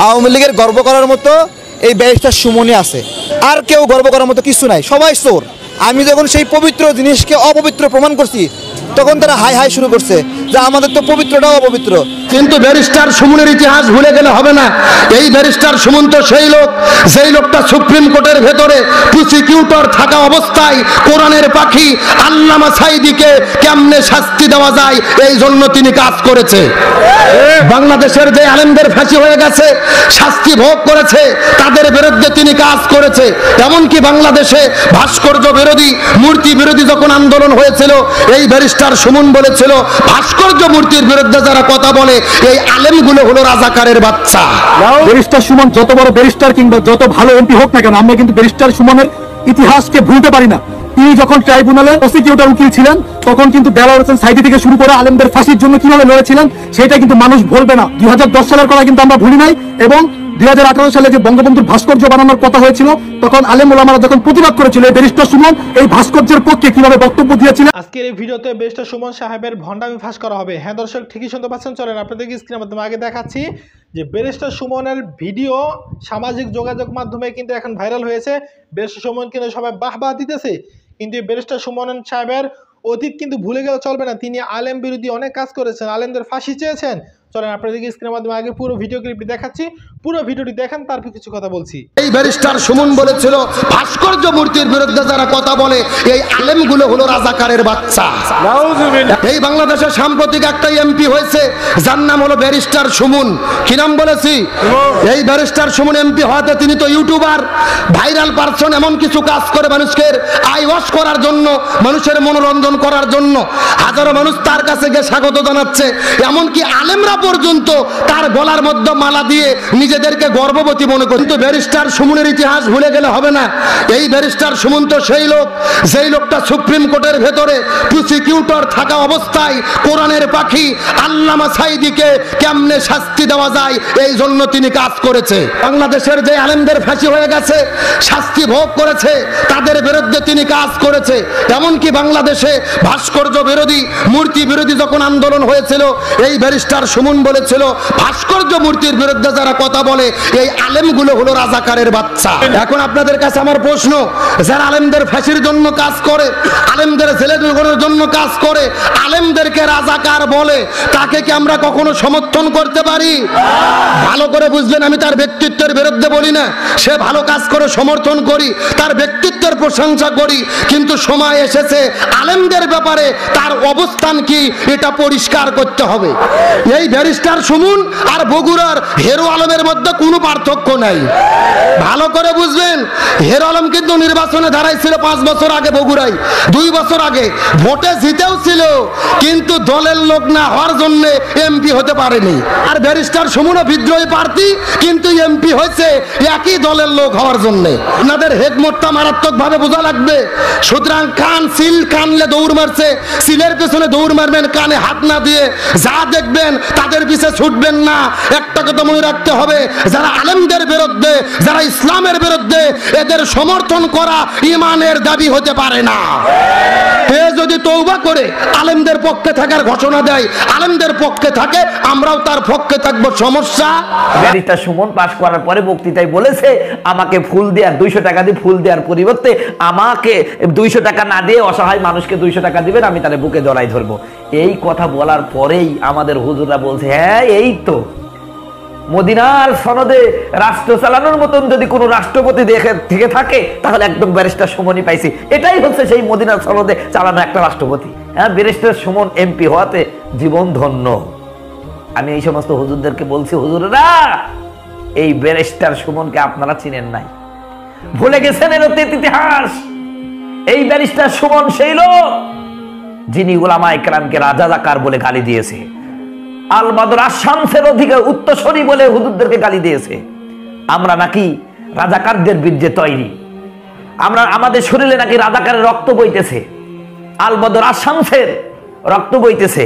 আওয়ামী লীগের গর্ব করার মতো এই ব্যারিস্টার সুমনই আছে, আর কেউ গর্ব করার মতো কিছু নাই, সবাই চোর। আমি যখন সেই পবিত্র জিনিসকে অপবিত্র প্রমাণ করছি তখন তারা হাই হাই শুরু করছে যে আমাদের তো পবিত্রটাও অপবিত্র। কিন্তু ব্যারিস্টার সুমনের ইতিহাস ভুলে গেলে হবে না। এই ব্যারিস্টার সুমন তো সেই লোক, যেই লোকটা সুপ্রিম কোর্টের ভেতরে প্রসিকিউটর থাকা অবস্থায় কোরআনের পাখি আল্লামা সাঈদীকে কেমনে শাস্তি দেওয়া যায় এই জন্য তিনি কাজ করেছে। বাংলাদেশের যে আলেমদের ফাঁসি হয়ে গেছে, শাস্তি ভোগ করেছে, তাদের বিরুদ্ধে তিনি কাজ করেছে। এমনকি বাংলাদেশে ভাস্কর্য বিরোধী, মূর্তি বিরোধী যখন আন্দোলন হয়েছিল, এই ব্যারিস্টার সুমন বলেছিল ভাস্কর্য মূর্তির বিরুদ্ধে যারা কথা বলে এই আলেমগুলো হলো রাজাকারের বাচ্চা। ব্যারিস্টার সুমন যত বড় ব্যারিস্টার কিংবা যত ভালো এমপি হোক না কেন, আমরা কিন্তু ব্যারিস্টার সুমনের ইতিহাসকে ভুলতে পারি না। তিনি যখন ট্রাইব্যুনালে প্রসিকিউটর উকিল ছিলেন তখন কিন্তু দেলোয়ার হোসেন সাঈদী থেকে শুরু করে আলেমদের ফাঁসির জন্য কিভাবে লড়েছিলেন সেটা কিন্তু মানুষ ভুলবে না। 2010 সালের কথা কিন্তু আমরা ভুলি নাই। এবং 2018 সালে যে বঙ্গবন্ধুর ভাস্কর্য বানানোর কথা হয়েছিল তখন আলেম ওলামারা যখন প্রতিবাদ করেছিল, এই ব্যারিস্টার সুমন এই ভাস্কর্যের পক্ষে কিভাবে বক্তব্য দিয়েছিলেন। আজকের এই ভিডিওতে ব্যারিস্টার সুমন সাহেবের ভণ্ডামি ফাঁস করা হবে। হ্যাঁ দর্শক, ঠিকই শুনতে পাচ্ছেন। চলেন আপনাদেরকে স্ক্রিনের মাধ্যমে আগে দেখাচ্ছি যে ব্যারিস্টার সুমনের ভিডিও সামাজিক যোগাযোগ মাধ্যমে কিন্তু এখন ভাইরাল হয়েছে। ব্যারিস্টার সুমন কিন্তু সবাই বাহবা দিতেছে, কিন্তু এই ব্যারিস্টার সুমন সাহেবের অতীত কিন্তু ভুলে গেলে চলবে না। তিনি আলেম বিরোধী অনেক কাজ করেছেন, আলেমদের ফাঁসি চেয়েছেন। চলেন আপনাদেরকে স্ক্রিনের মাধ্যমে আগে পুরো ভিডিও ক্লিপটি দেখাচ্ছি, পুরো ভিডিওটি দেখেন, তারপর কিছু কথা বলছি। এই ব্যারিস্টার সুমন বলেছিল ভাস্কর্য মূর্তির বিরুদ্ধে যারা কথা বলে এই আলেমগুলো হলো রাজাকারের বাচ্চা। এই বাংলাদেশের সাম্প্রতিক একটা এমপি হয়েছে যার নাম হলো ব্যারিস্টার সুমন। কি নাম বলেছি? এই ব্যারিস্টার সুমন এমপি হওয়াতে তিনি তো ইউটিউবার, ভাইরাল পারসন, এমন কিছু কাজ করে মানুষকে আই ওয়াশ করার জন্য, মানুষের মনোরঞ্জন করার জন্য হাজারো মানুষ তার কাছে গিয়ে স্বাগত জানাচ্ছে। এমনকি আলেমরা পর্যন্ত তার গলার মধ্যে মালা দিয়ে নিজেদেরকে গর্ববতী মনে করে। কিন্তু ব্যারিস্টার সুমনের ইতিহাস ভুলে গেলে হবে না। এই ব্যারিস্টার সুমন তো সেই লোক, যেই লোকটা সুপ্রিম কোর্টের ভেতরে প্রসিকিউটর থাকা অবস্থায় কোরআনের পাখি আল্লামা সাঈদীকে কেমনে শাস্তি দেওয়া যায় এই জন্য তিনি কাজ করেছে। বাংলাদেশের যে আলেমদের ফাঁসি হয়ে গেছে, শাস্তি ভোগ করেছে, তাদের বিরুদ্ধে তিনি কাজ করেছে। এমনকি বাংলাদেশে ভাস্কর্য বিরোধী, মূর্তি বিরোধী যখন আন্দোলন হয়েছিল, এই ব্যারিস্টার সুমন বলেছিল ভাস্কর্য মূর্তির বিরুদ্ধে যারা কথা বলে এই আলেমগুলো হলো রাজাকারের বাচ্চা। এখন আপনাদের কাছে আমার প্রশ্ন, যারা আলেমদের ফাঁসির জন্য কাজ করে, আলেমদের জেলে ঢোকানোর জন্য কাজ করে, আলেমদেরকে রাজাকার বলে, তাকে কি আমরা কখনো সমর্থন করতে পারি? ভালো করে বুঝবেন, আমি তার ব্যক্তিত্বের বিরুদ্ধে বলি না, সে ভালো কাজ করে সমর্থন করি, তার ব্যক্তিত্বের প্রশংসা করি, কিন্তু সময় এসেছে আলেমদের ব্যাপারে তার অবস্থান কি এটা পরিষ্কার করতে হবে। এই ব্যারিস্টার সুমন আর বগুড়ার হেরো আলমের মধ্যে কোনো পার্থক্য নাই। ভালো করে বুঝবেন, হেরো আলম কিন্তু নির্বাচনে দাঁড়াইছিল 5 বছর আগে বগুড়ায়, 2 বছর আগে ভোটে জিতেও ছিল, কিন্তু দলের লোক না হওয়ার জন্য এমপি হতে পারেনি। আর ব্যারিস্টার সুমনও বিদ্রোহী প্রার্থী, কিন্তু এমপি হয়েছে একই দলের লোক হওয়ার জন্য। আপনাদের হেডমোটটা মারাত্মক ভাবে বোঝা লাগবে। সুতরাং কান সিল কানলে দৌড় মারছে, সিলের পেছনে দৌড় মারবেন, কানে হাত না দিয়ে যা দেখবেন তাদের পিছে ছুটবেন না। একটা কথা মনে রাখতে হবে, যারা আলেমদের বিরুদ্ধে, যারা ইসলামের বিরুদ্ধে, এদের সমর্থন করা ঈমানের দাবি হতে পারে না। এ যদি তওবা করে আলেমদের পক্ষে থাকার ঘোষণা দেয়, আলেমদের পক্ষে থাকে, আমরাও তার পক্ষে থাকবো। সমস্যা ব্যারিস্টার সুমন পাশ করার পরে বক্তৃতায় বলেছে আমাকে ফুল দেওয়ার 200 টাকা দিয়ে ফুল দেওয়ার পরিবর্তে আমাকে 200 টাকা না দিয়ে অসহায় মানুষকে 200 টাকা দিবেন, আমি তার বুকে জড়াই ধরবো। এই কথা বলার পরেই আমাদের হুজুররা বলছে হ্যাঁ এই তো মদিনার সনদে রাষ্ট্র চালানোর মতন যদি কোনো রাষ্ট্রপতি থেকে থাকে তাহলে একদম ব্যারিস্টার সুমনই পাইছি। এটাই হচ্ছে সেই মদিনার সনদে চালানো একটা রাষ্ট্রপতি। হ্যাঁ, ব্যারিস্টার সুমন এমপি হওয়াতে জীবন ধন্য। আমি এই সমস্ত হুজুরদেরকে বলছি, হুজুরেরা এই ব্যারিস্টার সুমনকে আপনারা চিনেন নাই, ভুলে গেছেন এর অতীত ইতিহাস। এই ব্যারিস্টার সুমন সেই লোক যিনি উলামায়ে কেরামকে রাজাকার বলে গালি দিয়েছে, আল বাদর আশ-শামসের অধিকার উত্তরসূরি বলে হুজুরদেরকে গালি দিয়েছে। আমরা নাকি রাজাকারদের বিরুদ্ধে তৈরি, আমরা আমাদের শরীরে নাকি রাজাকারের রক্ত বইতেছে, আল বাদর আশ-শামসের রক্ত বইতেছে,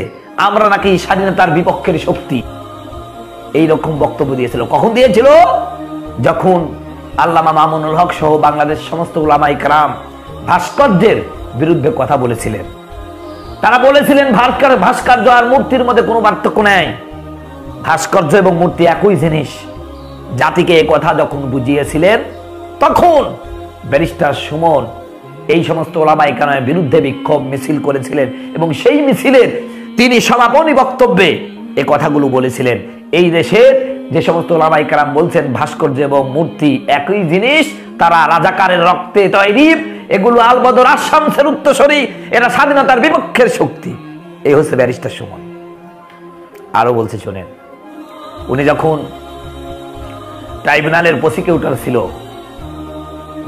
আমরা নাকি স্বাধীনতার বিপক্ষের শক্তি। এই রকম বক্তব্য দিয়েছিল। কখন দিয়েছিল? যখন আল্লামা মামুনুল হক সহ বাংলাদেশ সমস্ত উলামায়ে কেরাম ভাস্কর্যের বিরুদ্ধে কথা বলেছিলেন। তারা বলেছিলেন ভাস্কর্য আর মূর্তির মধ্যে কোনো পার্থক্য নেই, ভাস্কর্য এবং মূর্তি একই জিনিস। জাতিকে এ কথা যখন বুঝিয়েছিলেন, তখন ব্যারিস্টার সুমন এই সমস্ত ওলামায়ে কেরামের বিরুদ্ধে বিক্ষোভ মিছিল করেছিলেন এবং সেই মিছিলের তিনি সমাপনী বক্তব্যে এ কথাগুলো বলেছিলেন। এই দেশের যে সমস্ত ওলামায়ে কেরাম বলছেন ভাস্কর্য এবং মূর্তি একই জিনিস, তারা রাজাকারের রক্তে তৈরি, এগুলো আলবদর আশামসের উত্তরসূরি, এরা স্বাধীনতার বিপক্ষের শক্তি। এই হচ্ছে ব্যারিস্টার সুমন। আরো বলছে শোনেন, উনি যখন ট্রাইব্যুনালের প্রসিকিউটর ছিল,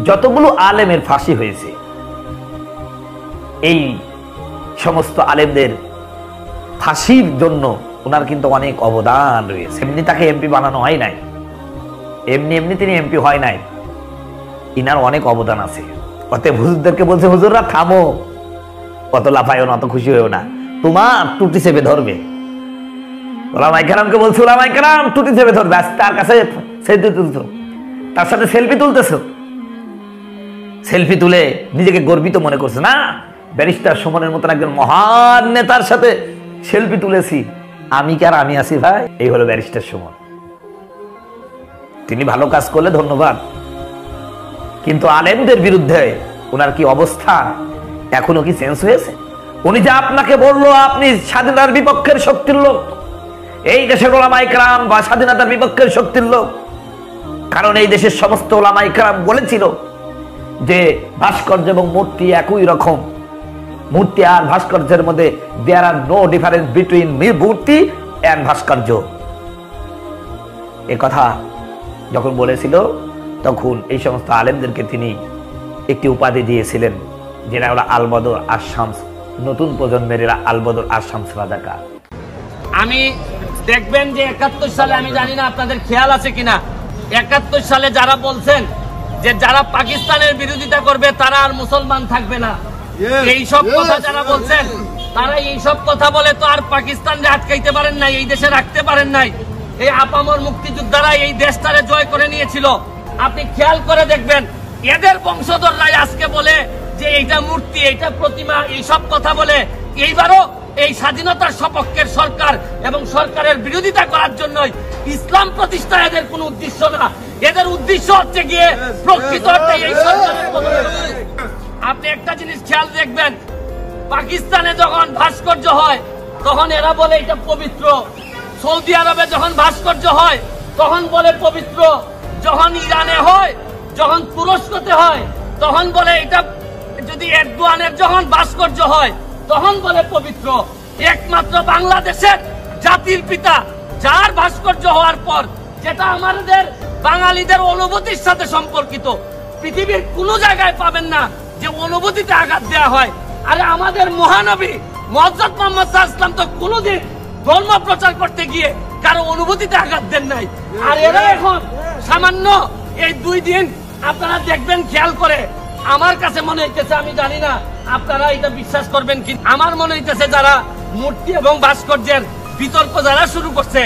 যতগুলো আলেমের ফাঁসি হয়েছে, এই সমস্ত আলেমদের ফাঁসির জন্য ওনার কিন্তু অনেক অবদান রয়েছে। এমনি তাকে এমপি বানানো হয় নাই, এমনি এমনি তিনি এমপি হয় নাই, ইনার অনেক অবদান আছে। অতএব হুজুরদেরকে বলছে, হুজুররা থামো, অত লাফায়ও না, অত খুশি হয়েও না, তোমার টুটি চেপে ধরবে। ওলামায়ে কেরামকে বলছে, ওলামায়ে কেরাম টুটি চেপে ধরবে। আজ তার কাছে সেলফি তুলছো, তার সাথে সেলফি তুলতেছো, সেলফি তুলে নিজেকে গর্বিত মনে করছে না, ব্যারিস্টার সুমনের মতন একজন মহান নেতার সাথে সেলফি তুলেছি, আমি কি আর আমি আছি ভাই? এই হলো ব্যারিস্টার সুমন। তিনি ভালো কাজ করলে ধন্যবাদ, কিন্তু আলেমদের বিরুদ্ধে ওনার কি অবস্থা এখনো কি চেঞ্জ হয়েছে? উনি যে আপনাকে বললো আপনি স্বাধীনতার বিপক্ষের শক্তির লোক, এই দেশের ওলামায়ে কেরাম বা স্বাধীনতার বিপক্ষের শক্তির লোক, কারণ এই দেশের সমস্ত ওলামায়ে কেরাম বলেছিল যে ভাস্কর্য এবং মূর্তি একই রকম, মূর্তি আর ভাস্কর্যের মধ্যে দেয়ার আর নো ডিফারেন্স বিটুইন মূর্তি এন্ড ভাস্কর্য। এ কথা যখন বলেছিল, তখন এই সমস্ত আলেমদেরকে তিনি একটি উপাধি দিয়েছিলেন, যেটা হলো আলবদর আশামস, নতুন প্রজন্মের এরা আলবদর আশামস রাজাকার। আমি দেখবেন যে 71 সালে, আমি জানি না আপনাদের খেয়াল আছে কিনা, 71 সালে যারা বলছেন যে যারা পাকিস্তানের বিরোধিতা করবে তারা আর মুসলমান থাকবে না, এই সব কথা যারা বলছেন, তারা এই সব কথা বলে তো আর পাকিস্তানকে আটকাইতে পারেন নাই, এই দেশে রাখতে পারেন নাই। এই আপামর মুক্তিযোদ্ধারা এই দেশটারে জয় করে নিয়েছিল। আপনি খেয়াল করে দেখবেন, এদের বংশধররাই আজকে বলে যে এইটা মূর্তি, এইটা প্রতিমা, এই সব কথা বলে। এইবারও এই স্বাধীনতার সপক্ষের সরকার এবং সরকারের বিরোধিতা করার জন্যই ইসলাম প্রতিষ্ঠা এদের কোনো উদ্দেশ্য না, এদের উদ্দেশ্য হচ্ছে গিয়ে প্রকৃত অর্থে এই সরকারের পতন। আপনি একটা জিনিস খেয়াল দেখবেন, পাকিস্তানে যখন ভাস্কর্য হয় তখন এরা বলে এটা পবিত্র, সৌদি আরবে যখন ভাস্কর্য হয় তখন বলে পবিত্র, যখন ইরানে হয়, যখন তুরস্কতে হয় তখন বলে এটা, যদি এরদোয়ানের যখন ভাস্কর্য হয় তখন বলে পবিত্র। একমাত্র বাংলাদেশের জাতির পিতা, যার ভাস্কর্য হওয়ার পর, যেটা আমাদের বাঙালিদের অনুভূতির সাথে সম্পর্কিত, পৃথিবীর কোনো জায়গায় পাবেন না যে অনুভূতিতে আঘাত দেওয়া হয়। আরে আমাদের মহানবী মুহাম্মদ মুহাম্মদ সাল্লাল্লাহু আলাইহি ওয়াসাল্লাম তো কোনোদিন ধর্ম প্রচার করতে গিয়ে কারো অনুভূতিতে আঘাত দেন নাই। আর এরা এখন সামান্য এই 2 দিন আপনারা দেখবেন খেয়াল করে, আমার কাছে মনে হইতেছে, আমি জানি না আপনারা এটা বিশ্বাস করবেন কি, আমার মনে হইতেছে যারা মূর্তি এবং ভাস্কর্যের বিতর্ক যারা শুরু করছে,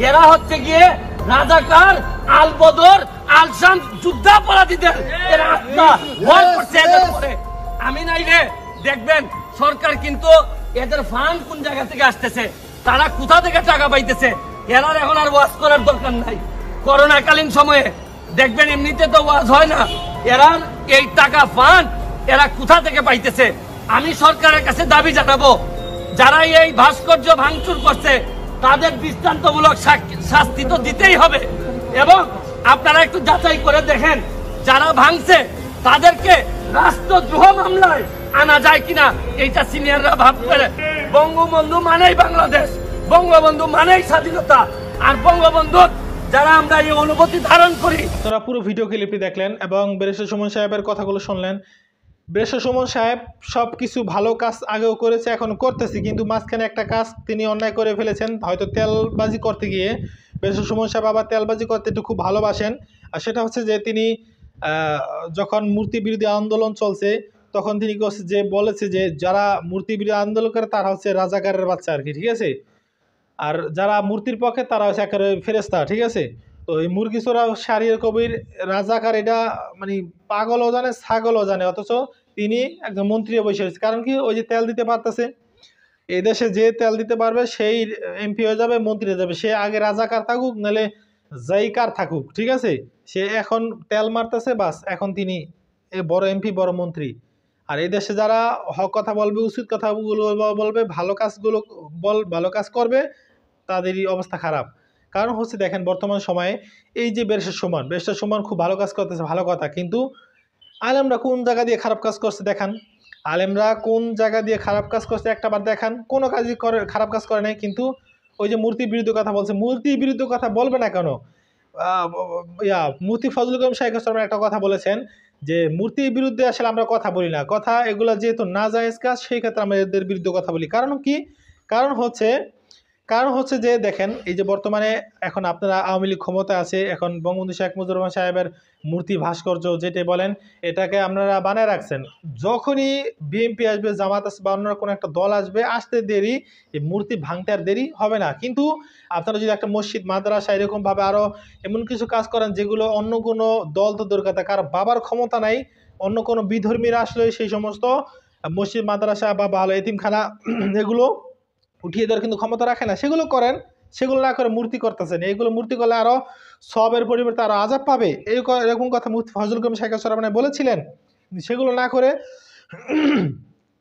এরা হচ্ছে গিয়ে রাজাকার, আলবদর, আলশাম যুদ্ধাপরাধীদের এরা আত্মা ভয় করছে এদের উপরে। আমি নাই রে, দেখবেন সরকার কিন্তু এদের ফান্ড কোন জায়গা থেকে আসতেছে, তারা কোথা থেকে টাকা পাইতেছে, এরা এখন আর ওয়াজ করার দরকার নাই। করোনাকালীন সময়ে দেখবেন এমনিতে তো ওয়াজ হয় না, এরা এই টাকা ফান্ড এরা কোথা থেকে পাইতেছে। আমি সরকারের কাছে দাবি জানাবো, যারা এই ভাস্কর্য ভাঙচুর করছে তাদের দৃষ্টান্তমূলক শাস্তি তো দিতেই হবে, এবং আপনারা একটু যাচাই করে দেখেন যারা ভাঙছে তাদেরকে রাষ্ট্রদ্রোহ মামলায় আনা যায় কিনা, এইটা সিনিয়ররা ভাববে। বঙ্গবন্ধু মানেই বাংলাদেশ, বঙ্গবন্ধু মানেই স্বাধীনতা, আর বঙ্গবন্ধুর যারা আমরা এই অনুভূতি ধারণ করি। তোরা পুরো ভিডিও ক্লিপটি দেখলেন এবং ব্যারিস্টার সুমন সাহেবের কথাগুলো শুনলেন। ব্যারিস্টার সুমন সাহেব সব কিছু ভালো কাজ আগেও করেছে, এখন করতেছি, কিন্তু মাঝখানে একটা কাজ তিনি অন্যায় করে ফেলেছেন, হয়তো তেলবাজি করতে গিয়ে। ব্যারিস্টার সুমন সাহেব আবার তেলবাজি করতে একটু খুব ভালোবাসেন, আর সেটা হচ্ছে যে তিনি যখন মূর্তি বিরোধী আন্দোলন চলছে তখন তিনি যে বলেছে যে যারা মূর্তি বিরোধী আন্দোলন করে তারা হচ্ছে রাজাকারের বাচ্চা আর কি, ঠিক আছে, আর যারা মূর্তির পক্ষে তারা হচ্ছে একেবারে ফেরেস্তা, ঠিক আছে। তো এই মুরগি চোরা শাহরিয়ার কবির রাজাকার, এটা মানে পাগলও জানে ছাগলও জানে, অথচ তিনি একজন মন্ত্রী বসে রয়েছে। কারণ কি, ওই যে তেল দিতে পারতেছে, এই দেশে যে তেল দিতে পারবে সেই এমপি হয়ে যাবে, মন্ত্রী হয়ে যাবে। সে আগে রাজাকার থাকুক, নাহলে জায়গার থাকুক, ঠিক আছে, সে এখন তেল মারতেছে, বাস এখন তিনি বড় এমপি বড় মন্ত্রী। আর এই দেশে যারা হক কথা বলবে, উচিত কথাগুলো বলবে, ভালো কাজ করবে, তাদেরই অবস্থা খারাপ। কারণ হচ্ছে দেখেন বর্তমান সময়ে এই যে ব্যারিস্টার সুমন খুব ভালো কাজ করতেছে, ভালো কথা, কিন্তু আলেমরা কোন জায়গা দিয়ে খারাপ কাজ করছে দেখান। আলেমরা কোন জায়গা দিয়ে খারাপ কাজ করছে একটা বার দেখান। কোনো কাজই খারাপ কাজ করে নাই। কিন্তু ওই যে মূর্তির বিরুদ্ধে কথা বলছে, মূর্তির বিরুদ্ধে কথা বলবে না কেন? মুফতি ফজলুল করিম শাইখ একটা কথা বলেছেন যে মূর্তির বিরুদ্ধে আসলে আমরা কথা বলি না, কথা এগুলো যেহেতু না জায়েজ কাজ, সেই ক্ষেত্রে আমরা এদের বিরুদ্ধে কথা বলি। কারণ কি? কারণ হচ্ছে যে দেখেন এই যে বর্তমানে এখন আপনারা আওয়ামী লীগ ক্ষমতা আছে, এখন বঙ্গবন্ধু শেখ মুজিবুর রহমান সাহেবের মূর্তি ভাস্কর্য যেটা বলেন, এটাকে আপনারা বানায় রাখছেন। যখনই বিএনপি আসবে, জামাত আসবে বা অন্য কোনো একটা দল আসবে, আসতে দেরি, এই মূর্তি ভাঙতে আর দেরি হবে না। কিন্তু আপনারা যদি একটা মসজিদ, মাদ্রাসা এরকমভাবে আরও এমন কিছু কাজ করেন যেগুলো অন্য কোনো দল তো দরকার, কার বাবার ক্ষমতা নাই, অন্য কোনো বিধর্মীরা আসলে সেই সমস্ত মসজিদ, মাদ্রাসা বা ভালো এতিমখানা এগুলো উঠিয়ে দেওয়ার কিন্তু ক্ষমতা রাখে না, সেগুলো করেন। সেগুলো না করে মূর্তি করতেছেন। এইগুলো মূর্তি করলে আরও সবের পরিবর্তে আরও আজাব পাবে, এরকম কথা মুফতি ফজলুল করিম শাইখ বলেছিলেন। সেগুলো না করে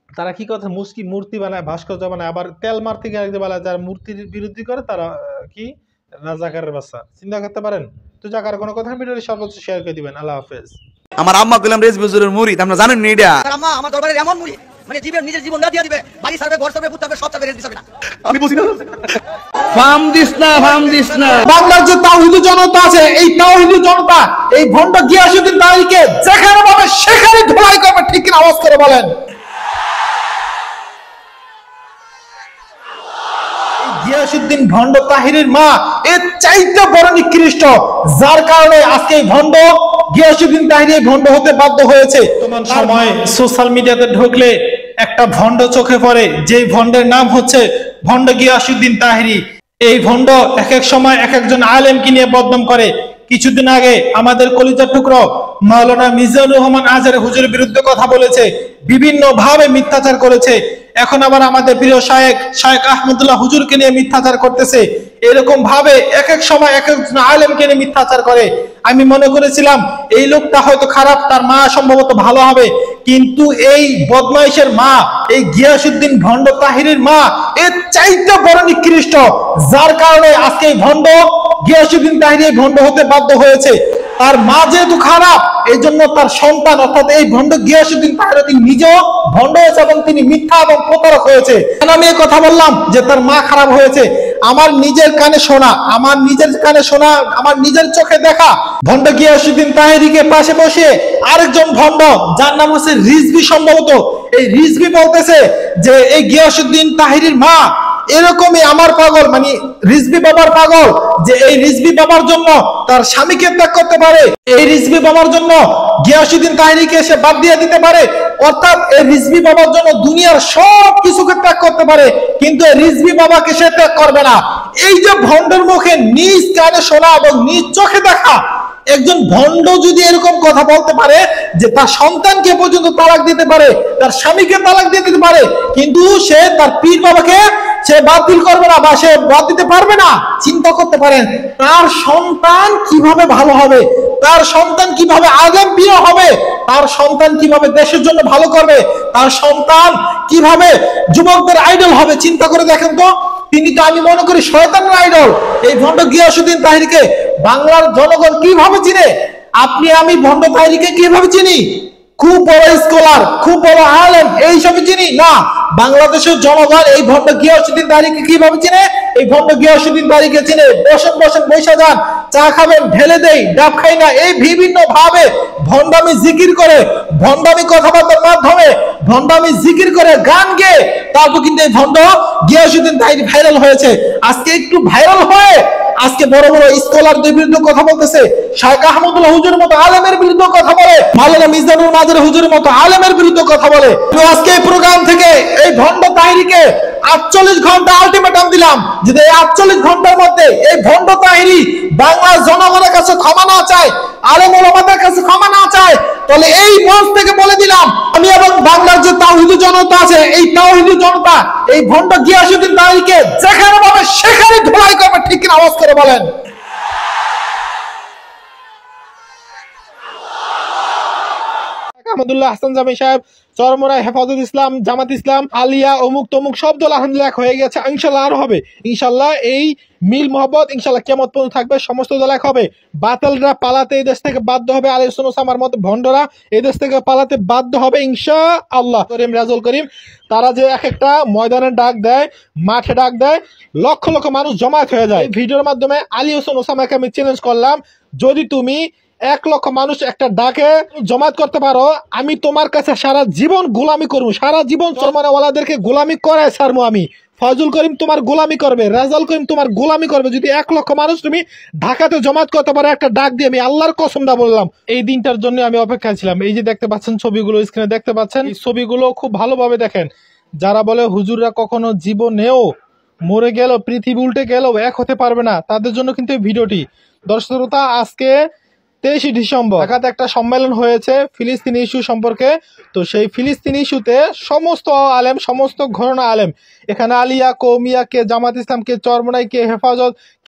তারা কি কথা মূর্তি বানায়, ভাস্কর্য বানায়, আবার তেল মারতে গিয়ে বলা যারা মূর্তির বিরোধী করে তারা কি রাজাকারের বাচ্চা। চিন্তা করতে পারেন। তো জাকার কোনো কথা ভিডিওটি সর্বোচ্চ শেয়ার করে দিবেন। আল্লাহ হাফেজ। আমার আম্মা কইলাম রেজ বুজুরের মুরিদ, আপনারা জানেন না এটা? আম্মা আমার দরবারে এমন মুড়ি মানে নিজের জীবন না দিয়ে দিবে, বাড়ি সার্ভে, ঘর সার্ভে, পুত সার্ভে, সব সার্ভে দিতে হবে না। আমি বুঝি না। ফার্ম দিস না। বাংলার যে তাওহীদি জনতা আছে, এই তাওহীদি জনতা এই ভণ্ড গিয়াসউদ্দিন তাহিরকে যেখানে পাবে সেখানে ধোলাই করবে, ঠিক কিনা আওয়াজ করে বলেন। গিয়াসউদ্দিন ভণ্ড তাহিরের মা এর চাইতে বড় নিকৃষ্ট, যার কারণে আজকে এই ভণ্ড গিয়াসউদ্দিন তাহির ভণ্ড হতে বাধ্য হয়েছে। বর্তমান সময় সোশ্যাল মিডিয়াতে ঢুকলে একটা ভণ্ড চোখে পড়ে, যেই ভণ্ডের নাম হচ্ছে ভণ্ড গিয়াসউদ্দিন তাহিরি। এই ভণ্ড এক এক সময় এক একজন আলেমকে নিয়ে বদনাম করে। কিছুদিন আগে আমাদের কলিজার টুকরো মাওলানা মিজানুর রহমান আজহারি হুজুরের বিরুদ্ধে কথা বলেছে, বিভিন্ন ভাবে মিথ্যাচার করেছে। এখন আবার আমাদের প্রিয় শায়েখ আহমদুল্লাহ হুজুরকে নিয়ে মিথ্যাচার করতেছে। এরকম ভাবে এক এক সময় এক একজন আলেমকে নিয়ে মিথ্যাচার করে। আমি মনে করেছিলাম এই লোকটা হয়তো খারাপ, তার মা সম্ভবত ভালো হবে, কিন্তু এই বদমাইশের মা, এই গিয়াসউদ্দিন ভণ্ড তাহিরের মা এর চাইতে বড় নিকৃষ্ট, যার কারণে আজকে এই ভণ্ড গিয়াসউদ্দিন তাহিরি ভণ্ড হতে বাধ্য হয়েছে। তার মা যেহেতু খারাপ, এই জন্য তার সন্তান অর্থাৎ এই ভণ্ড গিয়াসউদ্দিন তাহিরি তিনি নিজেও ভণ্ড হয়েছে এবং তিনি মিথ্যা এবং প্রতারক হয়েছে। আমি এই কথা বললাম যে তার মা খারাপ হয়েছে, আমার নিজের কানে শোনা, আমার নিজের চোখে দেখা ভণ্ড গিয়াসউদ্দিন তাহিরিকে পাশে বসে আরেকজন ভণ্ড যার নাম হচ্ছে রিজভী, সম্ভবত এই রিজভী বলতেছে যে এই গিয়াসউদ্দিন তাহিরির মা এরকমই আমার পাগল, মানে রিজভী বাবার পাগল, যে এই রিজভী বাবার জন্য তার স্বামীকে ত্যাগ করতে পারে, এই রিজভী বাবার জন্য গিয়াসউদ্দিন তাহিরিকে সে বাদ দিয়ে দিতে পারে, অর্থাৎ এই রিজভী বাবার জন্য দুনিয়ার সব কিছুকে ত্যাগ করতে পারে, কিন্তু এই রিজভী বাবাকে সে ত্যাগ করবে না। এই যে ভণ্ডের মুখে নিজ কানে শোনা এবং নিজ চোখে দেখা একজন ভণ্ড যদি এরকম কথা বলতে পারে যে তার সন্তানকে পর্যন্ত তালাক দিতে পারে, তার স্বামীকে তালাক দিয়ে দিতে পারে, কিন্তু সে তার পীর বাবাকে সে বাতিল করবে না বা সে বাদ দিতে পারবে না, চিন্তা করতে পারেন তার সন্তান কিভাবে ভালো হবে, তার সন্তান কিভাবে আগাম প্রিয় হবে, তার সন্তান কিভাবে দেশের জন্য ভালো করবে, তার সন্তান কিভাবে যুবকদের আইডল হবে। চিন্তা করে দেখেন তো, তিনি তো আমি মনে করি শয়তানের আইডল। এই ভণ্ড গিয়াসউদ্দিন তাহিরিকে বাংলার জনগণ কিভাবে চিনে? আপনি আমি ভণ্ড তাহিরিকে কিভাবে চিনি? খুব বড় স্কলার, খুব বড় আলেম, এইসব চিনি না। বাংলাদেশের জনগণ এই ভণ্ড গিয়াসউদ্দিন তাহিরিকে কিভাবে চিনে? এই ভণ্ড গিয়াসউদ্দিন তাহিরিকে চিনে বসেন বৈশা যান, চা খাবেন, ঢেলে দেই, ডাব খাই না, এই বিভিন্ন ভাবে ভণ্ডামি জিকির করে, ভণ্ডামি কথাবার্তার মাধ্যমে ভণ্ডামি জিকির করে, গান গেয়ে তারপর কিন্তু এই ভণ্ড গিয়াসউদ্দিন তাহিরি ভাইরাল হয়েছে। আজকে একটু ভাইরাল হয়ে আজকে বড় বড় স্কলারদের বিরুদ্ধে কথা বলতেছে, শায়েখ আহমদুল্লাহ হুজুরের মতো আলেমের বিরুদ্ধে কথা বলে, মাওলানা মিজানুর মাজারি হুজুরের মতো আলেমের বিরুদ্ধে কথা বলে। আজকে এই প্রোগ্রাম থেকে এই ভণ্ড তাহিরিকে 48 ঘন্টা আলটিমেটাম দিলাম, যদি এই 48 ঘন্টার মধ্যে এই ভণ্ড তাহিরি বাংলার জনগণের কাছে ক্ষমা না চায়, আলেম ওলামাদের কাছে ক্ষমা না চায়, তাহলে এই মঞ্চ থেকে বলে দিলাম আমি এবং বাংলার যে তাওহীদি জনতা আছে, এই তাওহীদি জনতা এই ভণ্ড গিয়াসউদ্দিন তাহিরিকে যেখানে পাবে সেখানে ধোলাই করবে, ঠিক কিনা আওয়াজ করে বলেন। আহমদুল্লাহ হাসান জামি সাহেব, চরমোনাই হেফাজত ইসলাম, জামাত ইসলাম, আলিয়া, অমুক তমুক সব দল আলহামদুলিল্লাহ এক হয়ে গেছে। ইনশাল্লাহ আরো হবে, ইনশাল্লাহ এই মিল মোহাম্মদ ইনশাল্লাহ কিয়ামত পর্যন্ত থাকবে, সমস্ত দল এক হবে। বাতিলরা পালাতে এই দেশ থেকে বাধ্য হবে, আহলে সুন্নাত ওয়াল জামার মতো ভণ্ডরা এই দেশ থেকে পালাতে বাধ্য হবে ইনশাআল্লাহ। করিম রাজুল করিম তারা যে এক একটা ময়দানে ডাক দেয়, মাঠে ডাক দেয়, লক্ষ লক্ষ মানুষ জমায়েত হয়ে যায়। এই ভিডিওর মাধ্যমে আলী হোসেন ওসামাকে আমি চ্যালেঞ্জ করলাম, যদি তুমি 1 লক্ষ মানুষ একটা ডাকে জমায়েত করতে পারো, আমি তোমার কাছে সারা জীবন গোলামি করবো, সারা জীবন চরমানাওয়ালাদেরকে গোলামি করায় ছাড়বো আমি। ফয়জুল করিম তোমার গোলামি করবে, রাজাল করিম তোমার গোলামি করবে, যদি 1 লক্ষ মানুষ তুমি ঢাকাতে জমায়েত করতে পারো একটা ডাক দিয়ে, আমি আল্লাহর কসমটা বললাম। এই দিনটার জন্য আমি অপেক্ষায় ছিলাম। এই যে দেখতে পাচ্ছেন ছবিগুলো, স্ক্রিনে দেখতে পাচ্ছেন, এই ছবিগুলো খুব ভালোভাবে দেখেন। যারা বলে হুজুররা কখনো জীবনেও মরে গেল, পৃথিবী উল্টে গেল এক হতে পারবে না, তাদের জন্য কিন্তু এই ভিডিওটি। দর্শক শ্রোতা, আজকে 23 ডিসেম্বর ঢাকাতে একটা সম্মেলন হয়েছে ফিলিস্তিনি ইস্যু সম্পর্কে। তো সেই ফিলিস্তিনি ইস্যুতে সমস্ত আলেম, সমস্ত ঘরানা আলেম, এখানে আলিয়া, কৌমিয়া, কে জামাত ইসলাম, কে চরমোনাই, কে হেফাজত,